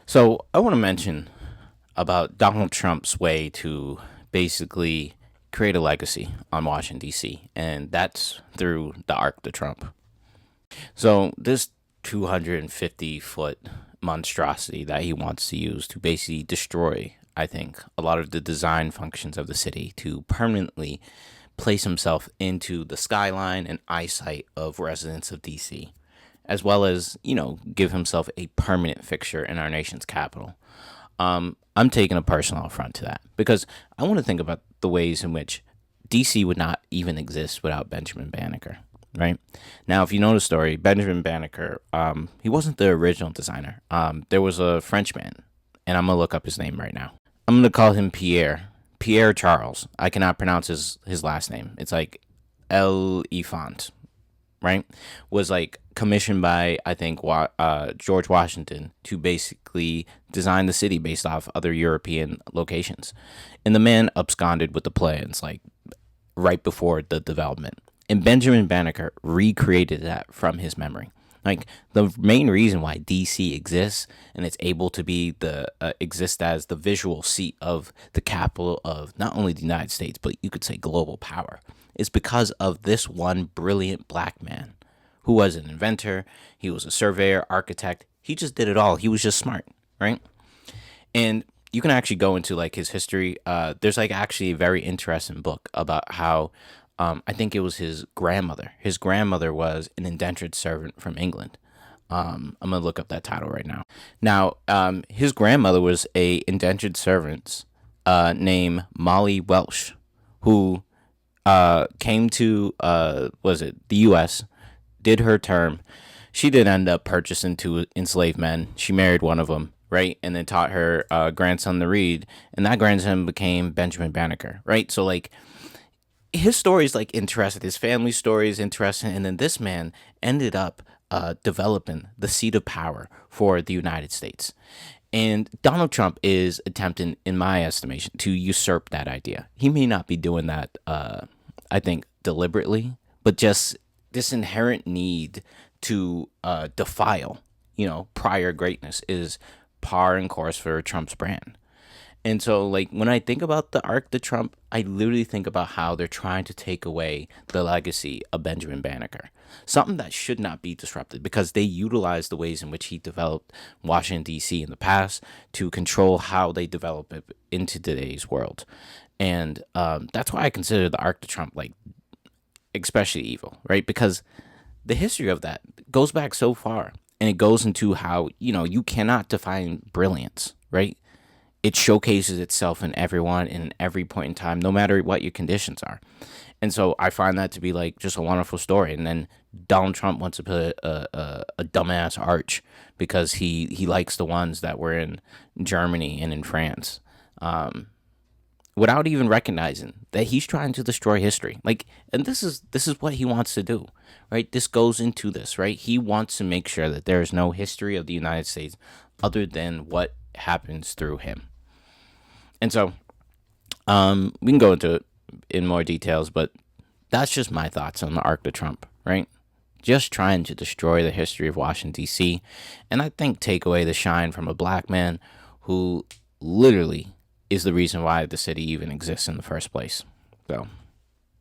So I want to mention about Donald Trump's way to basically create a legacy on Washington D.C., and that's through the Arc de Trump. So this 250-foot monstrosity that he wants to use to basically destroy, I think, a lot of the design functions of the city to permanently place himself into the skyline and eyesight of residents of DC, as well as, give himself a permanent fixture in our nation's capital. I'm taking a personal affront to that because I want to think about the ways in which DC would not even exist without Benjamin Banneker. Right now, if you know the story, Benjamin Banneker, he wasn't the original designer. There was a Frenchman, and I'm gonna look up his name right now. I'm gonna call him Pierre Charles. I cannot pronounce his last name. It's like El Ifant, right? Was like commissioned by, I think, George Washington to basically design the city based off other European locations. And the man absconded with the plans like right before the development. And Benjamin Banneker recreated that from his memory. Like the main reason why DC exists and it's able to be the exist as the visual seat of the capital of not only the United States but you could say global power is because of this one brilliant black man who was an inventor. He was a surveyor, architect. He just did it all. He was just smart, right? And you can actually go into like his history. There's like actually a very interesting book about how I think it was his grandmother. His grandmother was an indentured servant from England. I'm gonna look up that title right now. Now, his grandmother was a indentured servant named Molly Welsh, who came to was it the U.S. did her term. She did end up purchasing two enslaved men. She married one of them, right, and then taught her grandson to read, and that grandson became Benjamin Banneker, right. So like his story is like interesting. His family story is interesting, and then this man ended up developing the seat of power for the United States. And Donald Trump is attempting, in my estimation, to usurp that idea. He may not be doing that, I think, deliberately, but just this inherent need to defile, prior greatness is par and course for Trump's brand. And so, like, when I think about the Arc de Trump, I literally think about how they're trying to take away the legacy of Benjamin Banneker. Something that should not be disrupted because they utilize the ways in which he developed Washington, D.C. in the past to control how they develop it into today's world. And that's why I consider the Arc de Trump, like, especially evil, right? Because the history of that goes back so far. And it goes into how, you cannot define brilliance, right? It showcases itself in everyone in every point in time, no matter what your conditions are. And so I find that to be like just a wonderful story. And then Donald Trump wants to put a dumbass arch because he likes the ones that were in Germany and in France, without even recognizing that he's trying to destroy history. Like, and this is what he wants to do, right? This goes into this, right? He wants to make sure that there is no history of the United States other than what happens through him. And so, we can go into it in more details, but that's just my thoughts on the Arc de Trump, right? Just trying to destroy the history of Washington, D.C., and I think take away the shine from a black man who literally is the reason why the city even exists in the first place. So,